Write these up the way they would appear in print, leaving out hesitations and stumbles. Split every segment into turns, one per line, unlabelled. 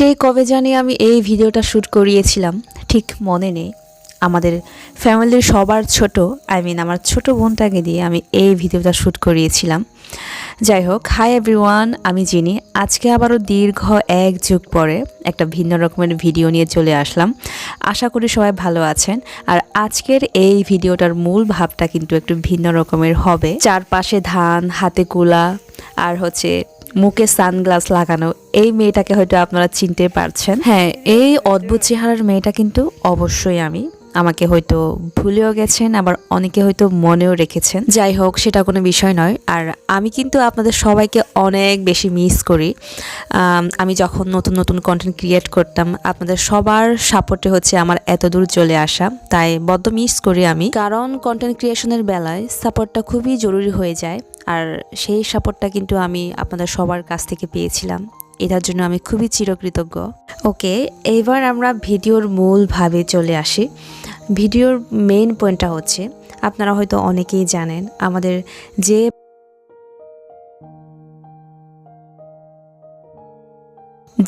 সেই কবে জানি আমি এই ভিডিওটা শ্যুট করিয়েছিলাম, ঠিক মনে নেই। আমাদের ফ্যামিলির সবার ছোট, আমার ছোট বোনটাকে দিয়ে আমি এই ভিডিওটা শ্যুট করিয়েছিলাম। যাই হোক, হাই এভরিওয়ান, আমি জিনি। আজকে আবারও দীর্ঘ এক যুগ পরে একটা ভিন্ন রকমের ভিডিও নিয়ে চলে আসলাম। আশা করি সবাই ভালো আছেন। আর আজকের এই ভিডিওটার মূল ভাবটা কিন্তু একটু ভিন্ন রকমের হবে। চারপাশে ধান, হাতে কুলা, আর মুখে সানগ্লাস লাগানো এই মেয়েটাকে হয়তো আপনারা চিনতে পারছেন। হ্যাঁ, এই অদ্ভুত চেহারার মেয়েটা কিন্তু অবশ্যই আমি। আমাকে হয়তো ভুলেও গেছেন, আবার অনেকে হয়তো মনেও রেখেছেন। যাই হোক, সেটা কোনো বিষয় নয়। আর আমি কিন্তু আপনাদের সবাইকে অনেক বেশি মিস করি। আমি যখন নতুন নতুন কন্টেন্ট ক্রিয়েট করতাম, আপনাদের সবার সাপোর্টে আমার এত দূর চলে আসা, তাই বড্ড মিস করি আমি। কারণ কন্টেন্ট ক্রিয়েশনের বেলায় সাপোর্টটা খুবই জরুরি হয়ে যায়, আর সেই সাপোর্টটা কিন্তু আমি আপনাদের সবার কাছ থেকে পেয়েছিলাম। এটার জন্য আমি খুবই চিরকৃতজ্ঞ। ওকে, এবার আমরা ভিডিওর মূল ভাবে চলে আসি। ভিডিওর মেইন পয়েন্টটা হচ্ছে, আপনারা হয়তো অনেকেই জানেন, আমাদের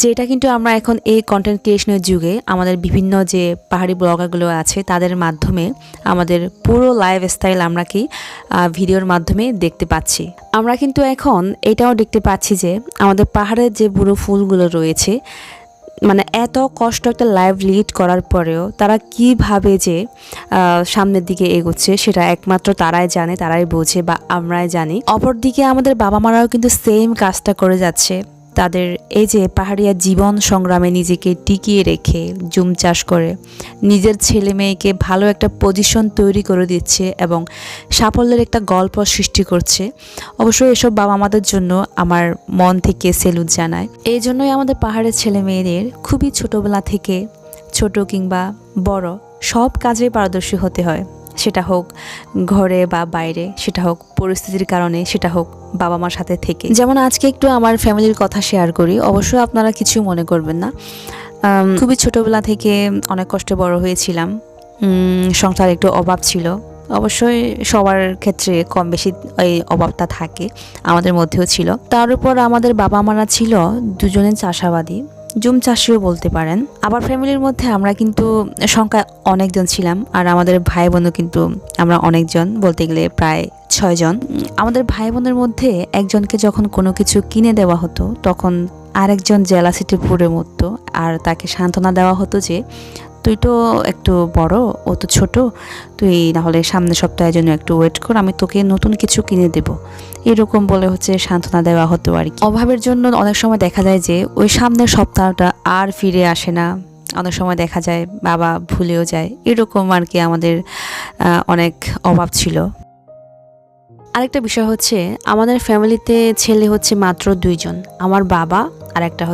যেটা কিন্তু আমরা এখন এই কন্টেন্ট ক্রিয়েশনের যুগে আমাদের বিভিন্ন যে পাহাড়ি ব্লগারগুলো আছে তাদের মাধ্যমে আমাদের পুরো লাইফস্টাইল আমরা কি ভিডিওর মাধ্যমে দেখতে পাচ্ছি। আমরা কিন্তু এখন এটাও দেখতে পাচ্ছি যে আমাদের পাহাড়ের যে বুড়ো ফুলগুলো রয়েছে, এত কষ্ট একটা লাইভ লিড করার পরেও তারা কিভাবে যে সামনের দিকে এগোচ্ছে সেটা একমাত্র তারাই জানে, তারাই বোঝে, বা আমরাই জানি। অপরদিকে আমাদের বাবা মারাও কিন্তু সেম কাজটা করে যাচ্ছে। তাদের এই যে পাহাড়িয়া জীবন সংগ্রামে নিজেকে টিকিয়ে রেখে জুম চাষ করে নিজের ছেলে মেয়েকে ভালো একটা পজিশন তৈরি করে দিচ্ছে এবং সাফল্যের একটা গল্প সৃষ্টি করছে। অবশ্যই এসব বাবা মাদের জন্য আমার মন থেকে সেলুট জানায়। এই জন্যই আমাদের পাহাড়ের ছেলে মেয়েদের খুবই ছোটবেলা থেকে, ছোট কিংবা বড়, সব কাজে পারদর্শী হতে হয়। সেটা হোক ঘরে বা বাইরে, সেটা হোক পরিস্থিতির কারণে, সেটা হোক বাবা মার সাথে থেকে। যেমন আজকে একটু আমার ফ্যামিলির কথা শেয়ার করি, অবশ্যই আপনারা কিছু মনে করবেন না। খুবই ছোটবেলা থেকে অনেক কষ্টে বড় হয়েছিলাম। সংসার একটু অভাব ছিল, অবশ্যই সবার ক্ষেত্রে কম বেশি এই অভাবটা থাকে, আমাদের মধ্যেও ছিল। তার উপর আমাদের বাবা মারা ছিল দুজনে চাষাবাদী, জুম চাষিও বলতে পারেন। আবার ফ্যামিলির মধ্যে আমরা কিন্তু সংখ্যায় অনেকজন ছিলাম, আর আমাদের ভাই বোনও কিন্তু আমরা অনেকজন, বলতে গেলে প্রায় 6 জন। আমাদের ভাই বোনের মধ্যে একজনকে যখন কোনো কিছু কিনে দেওয়া হতো, তখন আরেকজন জেলাসিটি পুড়ে মরতো, আর তাকে সান্ত্বনা দেওয়া হতো যে তুই তো একটু বড়, ও তো ছোট, তুই না হলে সামনের সপ্তাহের জন্য একটু ওয়েট কর, আমি তোকে নতুন কিছু কিনে দেব, এরকম বলে সান্ত্বনা দেওয়া হতো আর কি। অভাবের জন্য অনেক সময় দেখা যায় যে ওই সামনের সপ্তাহটা আর ফিরে আসে না। অনেক সময় দেখা যায় বাবা ভুলেও যায়, এরকম আর কি আমাদের অনেক অভাব ছিল। আরেকটা বিষয় হচ্ছে, আমাদের ফ্যামিলিতে ছেলে মাত্র 2 জন, আমার বাবা আর একটা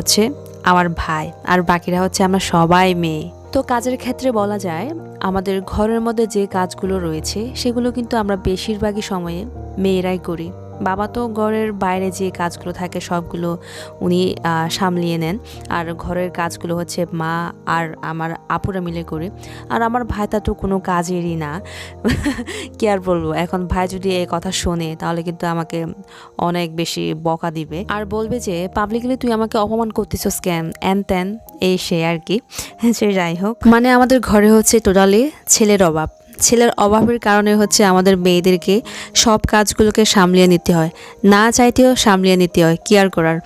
আমার ভাই, আর বাকিরা আমরা সবাই মেয়ে। তো কাজের ক্ষেত্রে বলা যায় আমাদের ঘরের মধ্যে যে কাজগুলো রয়েছে সেগুলো কিন্তু আমরা বেশিরভাগই সময়ে মেয়েরাই করি। বাবা তো ঘরের বাইরে যে কাজগুলো থাকে সবগুলো উনি সামলিয়ে নেন, আর ঘরের কাজগুলো মা আর আমার আপুরা মিলে করে। আর আমার ভাইটা তো কোনো কাজেরই না, কি আর বলবো। এখন ভাই যদি এই কথা শোনে তাহলে কিন্তু আমাকে অনেক বেশি বকা দিবে, আর বলবে যে পাবলিকলি তুই আমাকে অপমান করতেছিস কেন, এন তেন, এই সে আর কি। সে যাই হোক, আমাদের ঘরে টোটালি ছেলের অভাবের কারণে আমাদের মেয়েদেরকে সব কাজগুলোকে সামলিয়ে নিতে হয়, না চাইতেও সামলিয়ে নিতে হয়, কি আর করার।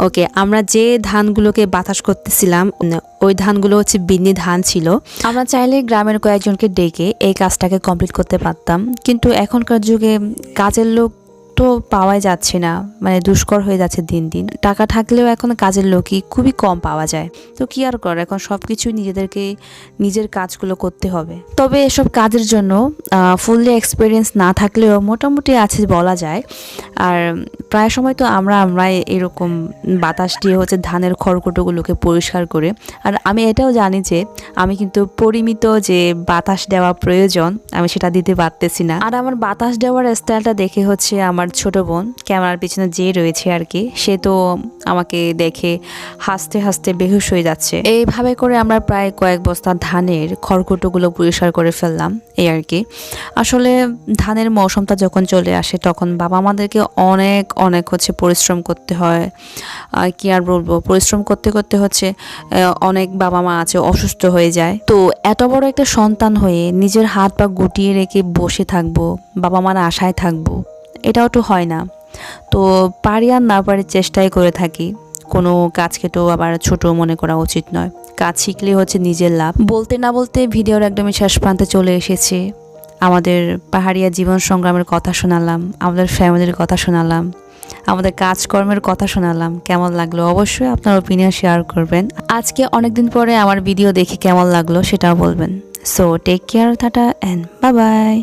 ওকে, আমরা যে ধানগুলোকে বাতাস করতেছিলাম ওই ধানগুলো বিন্নি ধান ছিল। আমরা চাইলে গ্রামের কয়েকজনকে ডেকে এই কাজটাকে কমপ্লিট করতে পারতাম, কিন্তু এখনকার যুগে কাজের লোক তো পাওয়াই যাচ্ছে না, দুষ্কর হয়ে যাচ্ছে দিন দিন। টাকা থাকলেও এখন কাজের লোকই খুবই কম পাওয়া যায়। তো কি আর কর, এখন সবকিছু নিজেদেরকে নিজের কাজগুলো করতে হবে। তবে এসব কাজের জন্য ফুললি এক্সপিরিয়েন্স না থাকলেও মোটামুটি আছে বলা যায়। আর প্রায় সময় তো আমরা এরকম বাতাস দিয়ে ধানের খড়কুটোগুলোকে পরিষ্কার করে। আর আমি এটাও জানি যে আমি কিন্তু পরিমিত যে বাতাস দেওয়া প্রয়োজন আমি সেটা দিতে পারতেছি না। আর আমার বাতাস দেওয়ার স্টাইলটা দেখে আমার ছোট বোন ক্যামেরার পিছনে যে রয়েছে আর কি, সে তো আমাকে দেখে হাসতে হাসতে বেহুশ হয়ে যাচ্ছে। এইভাবে করে আমরা প্রায় কয়েক বস্তা ধানের খড়কুটোগুলো পরিষ্কার করে ফেললাম এই আর কি। আসলে ধানের মৌসুমটা যখন চলে আসে তখন বাবা আমাদেরকে অনেক অনেক পরিশ্রম করতে হয়। কি আর বলবো, পরিশ্রম করতে করতে অনেক বাবা মা আছে অসুস্থ হয়ে যায়। তো এত বড় একটা সন্তান হয়ে নিজের হাত পা গুটিয়ে রেখে বসে থাকবো, বাবা মার আশায় থাকবো, এটাও তো হয় না। তো পারি আর না পারি চেষ্টাই করে থাকি। কোনো কাজকে তো আবার ছোট মনে করা উচিত নয়। কাজ শিখলে নিজের লাভ। বলতে না বলতে ভিডিওর একদমই শেষ প্রান্তে চলে এসেছে। আমাদের পাহাড়িয়া জীবন সংগ্রামের কথা শোনালাম, আমাদের ফ্যামিলির কথা শোনালাম, আমাদের কাজকর্মের কথা শোনালাম। কেমন লাগলো অবশ্যই আপনার ওপিনিয়ন শেয়ার করবেন। আজকে অনেকদিন পরে আমার ভিডিও দেখে কেমন লাগলো সেটাও বলবেন। So take care, tata and bye by.